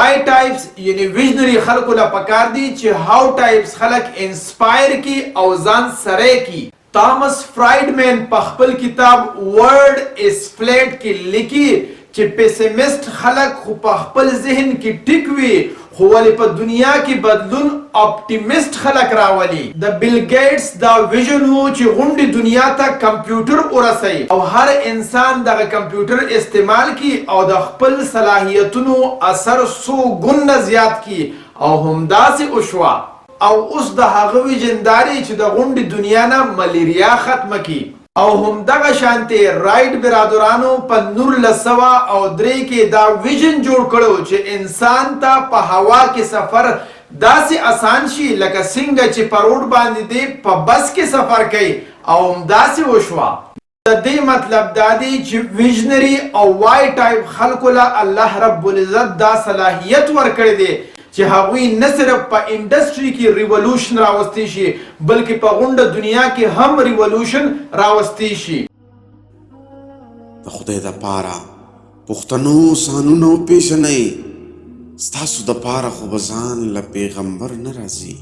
وای ټایپس یعنی ویژنری خلکو له پکار دي چې هاو ټایپس خلک انسپایر کی او ځان سره کی. تامس فرایډمن په خپل کتاب ورډ از فلیټ کې لیکي چې پیسیمست خلک خو په خپل ذهن کې ټیک وي خو ولې په دنیا کې بدلون اپټیمست خلک راولي. د بیل ګیټس دا ویژن وو چې غونډې دنیا ته کمپیوټر ورسوي او هر انسان دغه کمپیوټر استعمال کی او د خپل صلاحیتونو اثر 100 ګونه زیات کی او همداسې وشوه. او اوس د هغه ویژنداري چې د غونډې دنیا نه ملیریا ختمه کی. او همدغه شانتي رائټ برادرانو په 1903 کې دا ویژن جوړ کړو چې انسان ته په هوا کې سفر داسې آسان شي لکه څنګه چې په روډ باندې دی په بس کې سفر کوي او همداسې وشوه. د دې مطلب دا دی چې ویژنری او وای ټایپ خلکو له الله رب العزت دا صلاحیت ورکړی دی چې هغوی نه صرف په انډسټري کې ریولوشن راوستی شي بلکې په غونډه دنیا کې هم ریولوشن راوستی شي. د خدای دپاره پښتنو سانونو پیژنئ ستاسو دپاره خو به ځان له پیغمبر نه راځي.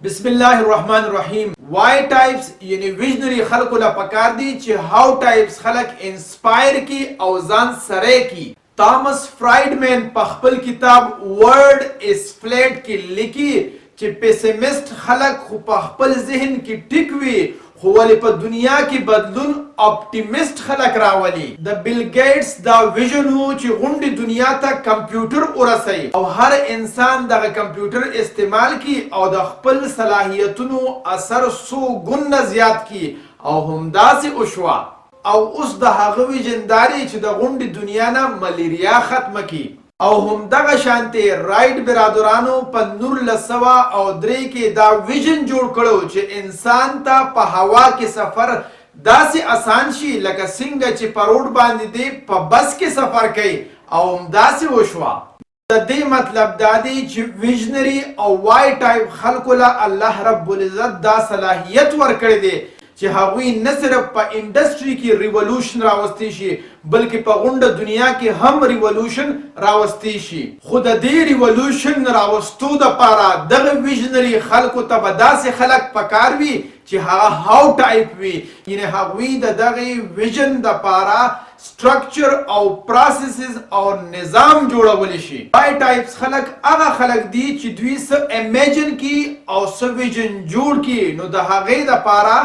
بسم الله الرحمن الرحیم. وای ټایپس یعنی ویژنری خلکو له پکار دي چې هاو ټایپس خلک انسپایر کی او ځان سره کی. تامس فرایډمن په خپل کتاب ورډ از فلیټ کې لیکي چې پیسیمست خلک خو په خپل ذهن کې ټیک وي خو ولې په دنیا کې بدلون اپټیمست خلک راولي. د بیل ګیټس دا ویژن وو چې غونډې دنیا ته کمپیوټر ورسوي او هر انسان دغه کمپیوټر استعمال کی او د خپل صلاحیتونو اثر 100 ګونه زیات کی او همداسې وشوه. او اوس د هغه ویژنداري چې د غونډې دنیا نه ملیریا ختمه کی. او همدغه شانتي رائټ برادرانو په 1903 کې دا ویژن جوړ کړو چې انسان ته په هوا کې سفر داسې آسان شي لکه څنګه چې په روډ باندې دی په بس کې سفر کوي او همداسې وشوه. د دې مطلب دا دی چې ویژنری او وای ټایپ خلکو له الله رب العزت دا صلاحیت ورکړی دی چې هغوی نه صرف په انډسټري کې ریولوشن راوستی شي بلکې په غونډه دنیا کې هم ریولوشن راوستی شي. خو د دې ریولوشن راوستو دپاره دغه ویژنري خلکو ته به داسې خلک پکار وي چې هغه هاو ټایپ وي یعنې هغوی د دغې ویژن دپاره سټرکچر او پروسیسز او نظام جوړولی شي. وای ټایپس خلک هغه خلک دي چې دوی څه امیجن کی او څه ویژن جوړ کی نو د هغې دپاره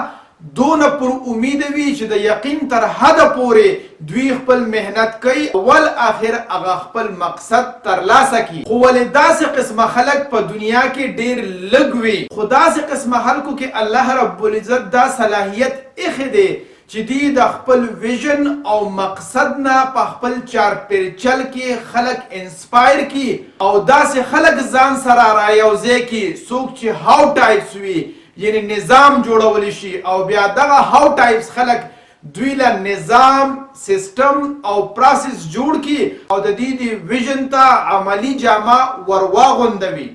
دونه پر امید وي چې د یقین تر حده پورې دوی خپل مهنت کوي اول آخر هغه خپل مقصد ترلاسه کی. خو ولې داسې قسمه خلک په دنیا کې ډیر لږ وي خو داسې قسمه خلکو کې الله رب العزت دا صلاحیت ایښی دی چې دوی د خپل ویژن او مقصد نه په خپل چارپیرچل کې خلک انسپایر کی او داسې خلک ځان سره رایوځای کی څوک چې هاو ټایپس وي یعنی نظام جوړولی شي او بیا دغه هاو ټایپس خلک دوی له نظام سیستم او پروسس جوړ کی او د دې د ویژن ته عملی جامه ورواغوندوي.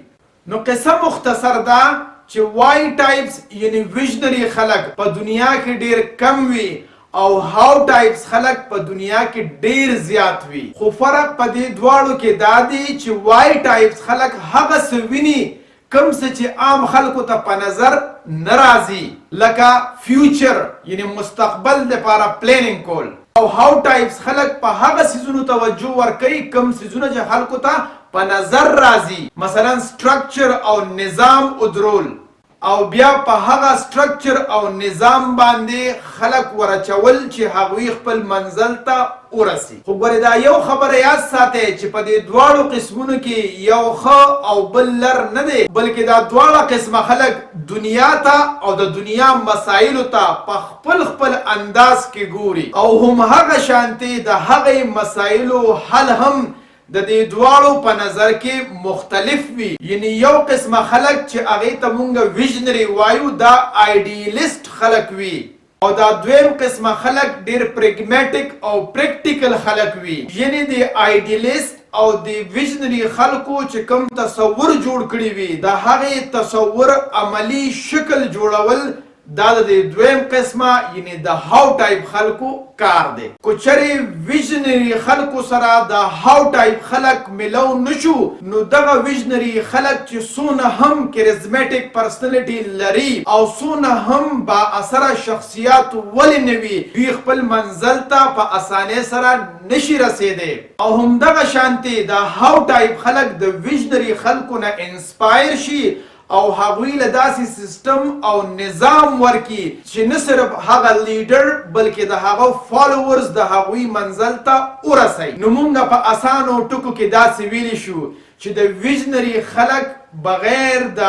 نو قصه مختصر ده چې وای ټایپس یعنی ویژنری خلک په دنیا کې ډیر کم وي او هاو ټایپس خلک په دنیا کې ډیر زیات وي. خو فرق په دې دواړو کې دا دی چې وای ټایپس خلک هغه څه ویني کم څه چې عام خلکو ته په نظر نه راځي لکه فیوچر یعنی مستقبل دپاره پلانینګ کول. او هاو ټایپس خلک په هغه څیزونو توجه ورکوي کم څیزونه چې خلکو ته په نظر راځي مثلا سټرکچر او نظام ودرول او بیا په هغه سټرکچر او نظام باندې خلک ورچول چې هغوی خپل منزل ته ورسي. خو ګورې دا یو خبره یاد ساتئ چې په دې دواړو قسمونو کې یو ښه او بل لر نه دی بلکې دا دواړه قسمه خلک دنیا ته او د دنیا مسایلو ته په خپل خپل انداز کې ګوري او هم هغه شانتي د هغې مسایلو حل هم د دې دواړو په نظر کې مختلف وي. یعنی یو قسمه خلک چې هغې ته مونږ ویژنري وایو دا آیډیلیسټ خلک وي او دا دویم قسمه خلک ډیر پریګمیټک او پریکټیکل خلک وي. یعنی د آیډیلیسټ او د ویژنري خلکو چې کوم تصور جوړ کړي وي د هغې تصور عملی شکل جوړول دا د دویم قسمه یعنی د هاو ټایپ خلکو کار دی. کو چرې ویژنری خلکو سره د هاو ټایپ خلک ملو نشو نو دغه ویژنری خلک چې څونه هم کریزمټیک پرسنالټي لري او څونه هم با اثره شخصیت ولې نه وي دوی خپل منزل ته په اسانۍ سره نشي رسیدي. او همدغه شانتي د هاو ټایپ خلک د ویژنری خلکو نه انسپایر شي او هغوی له داسې سیستم او نظام ورکی چې نه صرف هغه لیډر بلکې د هغه فالوورز د هغوی منزل ته ورسوي. نو موږ په اسانو ټکو کې داسې ویلی شو چې د ویژنري خلک بغیر د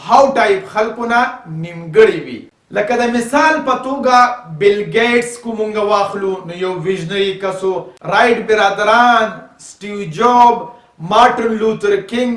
هاو ټایپ خلکو نه نیمګړي وي. لکه د مثال په توګه بیل ګیټس کو مونږ واخلو نو یو ویژنري کسو، رایټ برادران، سټیو جاب، مارټن لوتر کینګ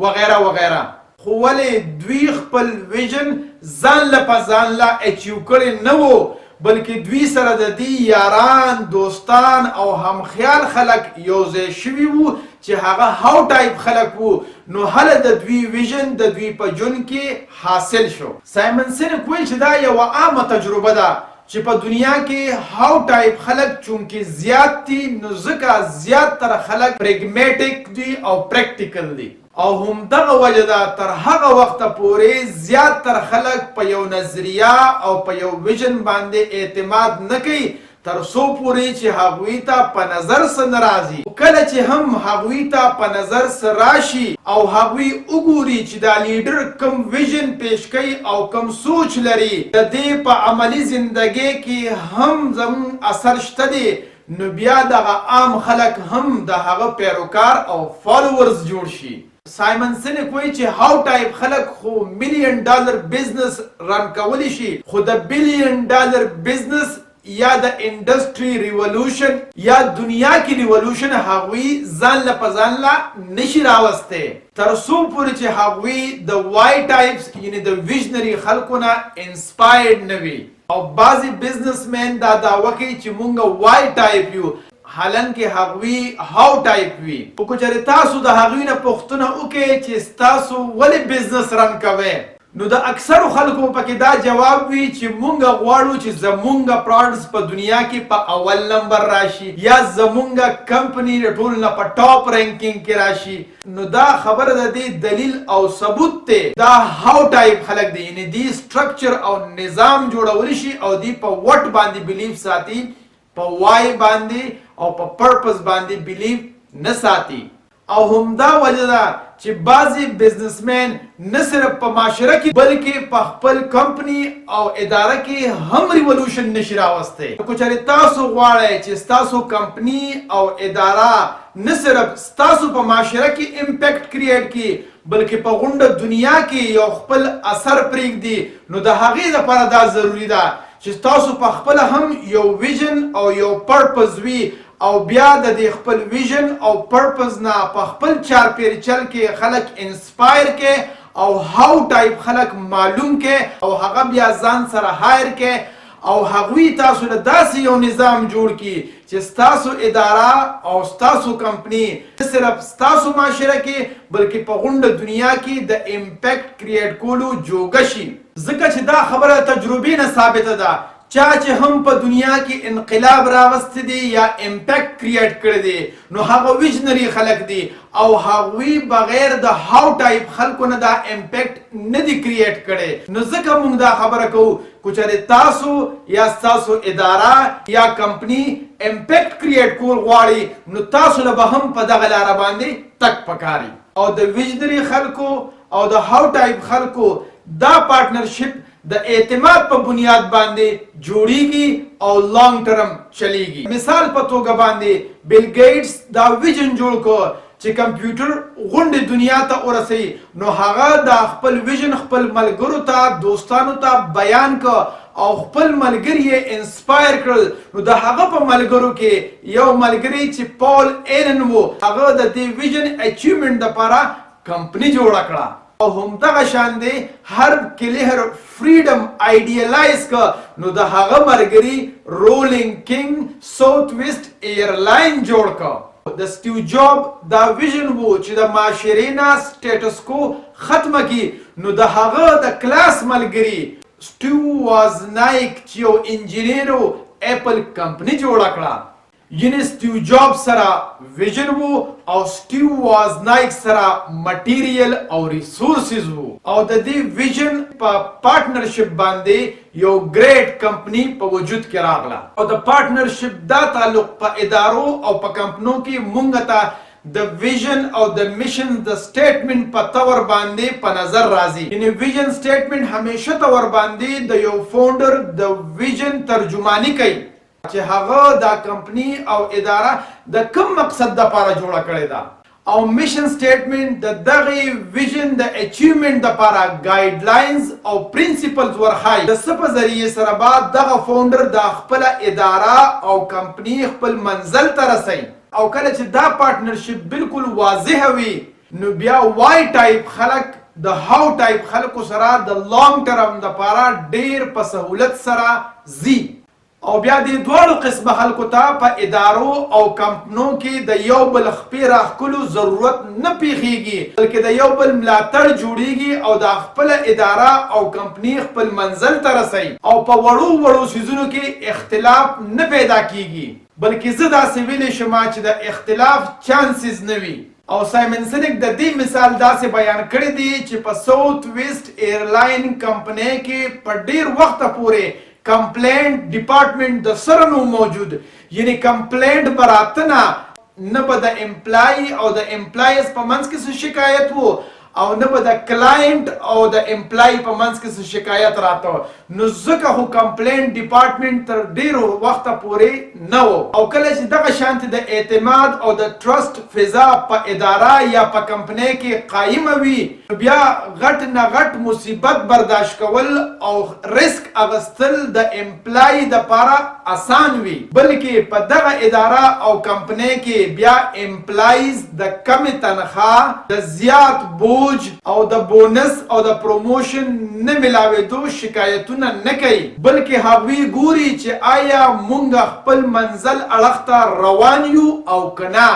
وغیره وغیره. خو ولې دوی خپل ویژن ځان له په ځان له اچیو کړی نه و بلکې دوی سره د دې یاران، دوستان او همخیال خلک یو ځای شوي وو چې هغه هاو ټایپ خلک وو. نو هله د دوی ویژن د دوی په ژوند کې حاصل شو. سایمن سینک ویل چې دا یوه عامه تجربه ده چې په دنیا کې هاو ټایپ خلک چونکې زیات دي نو ځکه زیاتره خلک پریګمیټک دي او پریکټیکل دي. او همدغه وجه ده تر هغه وخته پورې زیاتر خلک په یو نظریه او په یو ویژن باندې اعتماد نه کوي تر څو پورې چې هغوی ته په نظر څه نه راځي. کله چې هم هغوی ته په نظر څه راشي او هغوی وګوري چې دا لیډر کم ویژن پیش کوي او کم سوچ لري د دې په عملی زندګۍ کې هم زموږ اثر شته دی نو بیا دغه عام خلک هم د هغه پیروکار او فالوورز جوړ شي. سایمن سینک وایي چې هاو ټایپ خلک خو $1,000,000 بزنس رن کولی شي خو د $1,000,000 بزنس یا د انډسټري ریولوشن یا دنیا کې ریولوشن هغوی ځان له په ځان له نشي راوستی تر څو پورې چې هغوی د وای ټایپس یعنی د ویژنري خلکو نه انسپایرډ نه وي. او بعضې بزنسمین دا دعوه کوي چې مونږ وای ټایپ یو حالانکه هغوی هاو ټایپ وي. خو که چېرې تاسو د هغوی نه پوښتنه وکړئ چې ستاسو ولې بزنس رن کوئ نو د اکثرو خلکو پکې دا جواب وي چې مونږ غواړو چې زمونږه پروډکټس په دنیا کې په اول نمبر راشي یا زمونږه کمپنی د ټولو نه په ټاپ رینکینګ کې راشي. نو دا خبره د دې دلیل او ثبوت دی دا هاو ټایپ خلک دی یعنی دی سټرکچر او نظام جوړولی شي او دی په وټ باندې بلیف ساتي په وای باندې او په پرپس باندې بلیف نه ساتي. او همدا وجه ده چې بعضې بزنسمین نه صرف په معاشره کې بلکې په خپل کمپنی او اداره کې هم ریولوشن نشي راوستی. که چېرې تاسو غواړئ چې ستاسو کمپنی او اداره نه صرف ستاسو په معاشره کې امپیکټ کریټ کړي بلکې په غونډه دنیا کې یو خپل اثر پرېږدي نو د هغې لپاره دا ضروري ده چې تاسو په خپله هم یو ویژن او یو پرپز وي او بیا د دې خپل ویژن او پرپز نه په خپل چارپیري چل کې خلک انسپایر کې او هاو ټایپ خلک معلوم کې او هغه بیا ځان سره هایر کې او هغوی تاسو له داسې یو نظام جوړ کړي چې ستاسو اداره او ستاسو کمپنی نه صرف ستاسو معاشره کې بلکې په غونډه دنیا کې د امپیکټ کریټ کولو جوګه شي. ځکه چې دا خبره تجربې نه ثابته ده چا چې هم په دنیا کې انقلاب راوستی دی یا امپیکټ کریټ کړی دی نو هغه ویژنري خلک دي او هغوی بغیر د هاو ټایپ خلکو نه دا امپیکټ نه دی کریټ کړی. نو ځکه موږ دا خبره کوو که چېرې تاسو یا ستاسو اداره یا کمپنی امپیکټ کریټ کول غواړي نو تاسو له به هم په دغه لاره باندې تک پکاري. او د ویژنري خلکو او د هاو ټایپ خلکو دا پارټنرشپ د اعتماد په بنیاد باندې جوړیږي او لانګ ټرم چلیږي. مثال په توګه باندې بیل ګیټس دا ویژن جوړ کو چې کمپیوټر غونډې دنیا ته ورسوي نو هغه د خپل ویژن خپل ملګرو ته دوستانو ته بیان کو او خپل ملګري یې انسپایر کړل. نو د هغه په ملګرو کې یو ملګری چې پال ایلن و هغه د دې ویژن اچیومنټ دپاره کمپنی جوړه کړه. او همدغه شان دی هر کلیهر فریډم آیډیالایز که نو د هغه ملګري رولینګ کینګ ساوث ویسټ ایرلاین جوړ که. د سټیو جاب دا ویژن وو چې د معاشرې نه سټیټس کو ختمه کړي نو د هغه د کلاس ملګري سټیو وازنایک چې یو انجینیر و اپل کمپنی جوړه کړه. یعنی سټیو جاب سره ویژن وو او سټیو وازنایک سره مټیریل او ریسورسز وو او د دې ویژن په پارټنرشپ باندې یو ګریټ کمپنی په وجود کې راغله. او د پارټنرشپ دا تعلق په ادارو او په کمپنو کې مونږ ته د ویژن او د میشن د سټیټمنټ په تور باندې په نظر راځي. یعنی ویژن سټیټمنټ همیشه تور باندې د یو فاونډر د ویژن ترجمانی کوي چې هغه دا کمپنی او اداره د کوم مقصد دپاره جوړه کړې ده او میشن سټیټمنټ د دغه ویژن د اچیومنټ دپاره ګایډ لاینز او پرنسپلز ورخایي. د څه په ذریعې سره به دغه فاونډر د خپله اداره او کمپنی خپل منزل ته رسوي. او کله چې دا پارټنرشپ بالکل واضحه وي نو بیا وای ټایپ خلک د هاو ټایپ خلکو سره د لانګ ټرم دپاره ډیر په سهولت سره ځي. او بیا د دواړو قسمه خلکو ته په ادارو او کمپنو کې د یو بل خپې راښکلو ضرورت نه پیښیږي بلکې د یو بل ملاتړ جوړیږي او د خپله اداره او کمپنی خپل منزل ته رسوي او په وړو وړو څیزونو کې اختلاف نه پیدا کیږي بلکې زه داسې ویلی شم چې د اختلاف چانسز نه وي. او سایمن سینک د دې مثال داسې بیان کړی دی چې په ساوث ویسٹ ایرلاین کمپنی کې په ډیر وخته پورې کمپلینټ ډپارټمنټ د سره نو موجود. یعنی کمپلینټ براتنه نه به د امپلای او د امپلایز په منځ کې څه شکایت وو او نه به د کلاینټ او د امپلای په منځ کې څه شکایت راته. نو ځکه خو کمپلینټ ډپارټمنټ تر ډیرو وخته پورې نه و. او کله چې دغه شانتې د اعتماد او د ټرسټ فضا په اداره یا په کمپنۍ کې قایمه وي نو بیا غټ نه غټ مصیبت برداشت کول او ریسک اغستل د امپلای دپاره اسان وي. بلکې په دغه اداره او کمپنۍ کې بیا امپلایز د کمې تنخواه د زیات بوج او د بونس او د پروموشن نه ملاوېدو شکایتونه نه کوي بلکې هغوی ګوري چې آیا مونږ خپل منزل اړخ ته روان یو او که نه.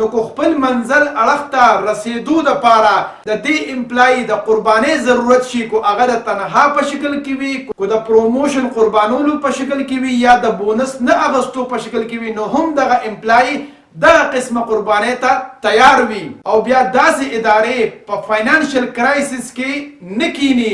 نو که خپل منزل اړخ ته رسېدو دپاره د دې امپلای د قربانۍ ضرورت شي کو هغه د تنخوا په شکل کې وي کو د پروموشن قربانولو په شکل کې وي یا د بونس نه اغستو په شکل کې وي نو هم دغه امپلای دغه قسمه قربانۍ ته تیار وي. او بیا داسې ادارې په فاینانشل کرایسس کې نه کینی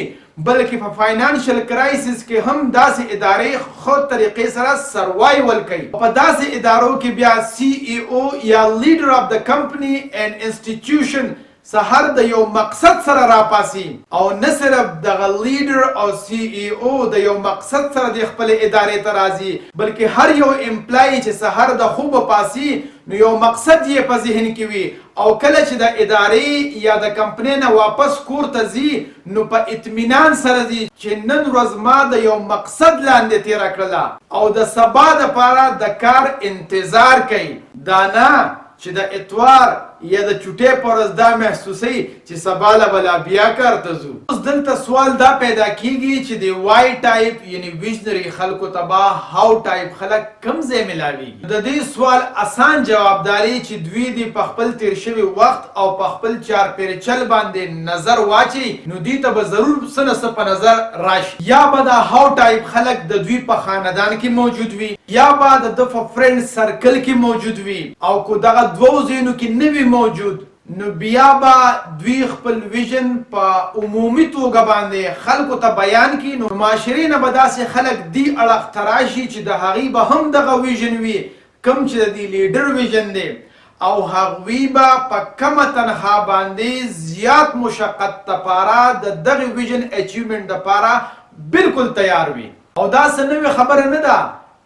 بلکې په فاینانشل کرایسس کې هم داسې ادارې خود طریقې سره سروایول کوي. په داسې ادارو کې بیا سی ای او یا لیډر اف د کمپنی اینڈ انسټیټیوشن سهار د یو مقصد سره راپاسي او نه صرف دغه لیډر او سی ای او د یو مقصد سره د خپل ادارې ته راځي بلکې هر یو امپلای چې سهار د خوب پاسي نو یو مقصد یې په ذهن کې وي او کله چې د ادارې یا د کمپنۍ نه واپس کور ته ځي نو په اطمینان سره ځي چې نن ورځ ما د یو مقصد لاندې تیره کړله او د سبا دپاره د کار انتظار کوي. دا نه چې د اتوار یا د چوټې په ورځ دا محسوسوي چې سبا له به لا بیا کار ته ځو. اوس دلته سوال دا پیدا کیږي چې د وای ټایپ یعنی ویژنري خلکو ته به هاو ټایپ خلک کوم ځای ملاویږي. د دې سوال اسان جواب داري چې دوی د په خپل تیر شوي وخت او په خپل چار پیرچل باندې نظر واچي نو دوی ته به ضرور څه نه څه په نظر راشي. یا به دا هاو ټایپ خلک د دوی په خاندان کې موجود وي یا به د ده په فرند سرکل کې موجود وي او کو دغه دوو ځایونو کې نه وي موجود نو بیا به دوی خپل ویژن په عمومي توګه باندې خلکو ته بیان کړي نو معاشرې نه به داسې خلک دې اړخ ته راشي چې د هغې به هم دغه ویژن وي کوم چې د دې لیډر ویژن دی او هغوی به په کمه تنخوا باندې زیات مشقت دپاره د دغې ویژن اچیومنټ دپاره بالکل تیار وي. او دا څه نوې خبره نه ده.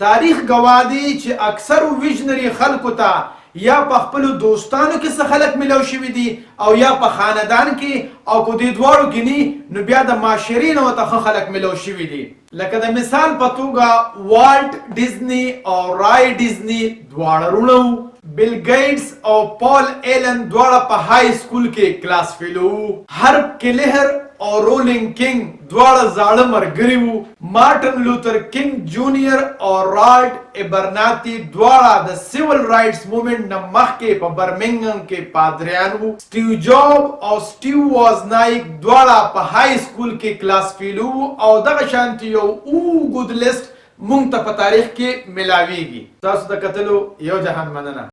تاریخ گواه دی چې اکثر ویژنري خلکو ته یا په خپلو دوستانو کې څه خلک ملو شوي دي او یا په خاندان کې او که دې دواړو کې ني نو بیا د معاشرې نه ورته ښه خلک ملو شوي دي. لکه د مثال په توګه والټ ډیزني او رای ډیزني دواړه وروڼه وو. بیل ګیټس او پال ایلن دواړه په های سکول کې کلاس فیلو وو. هرب کلهر او رولینګ کینګ دواړه زاړه مرګري وو. مارټن لوتر کینګ جونیئر او رالټ ایبرناتي دواړه د سیول رائټس موومېنټ نه مخکې په برمنګم کې پادریان وو. سټیو جاب او سټیو وازنایک دواړه په های سکول کې کلاس فیلو او دغه شانتي یو اوږد لیست مونږ ته په تاریخ کې ملاویږي. تاسو د کتلو یو جهان مننه.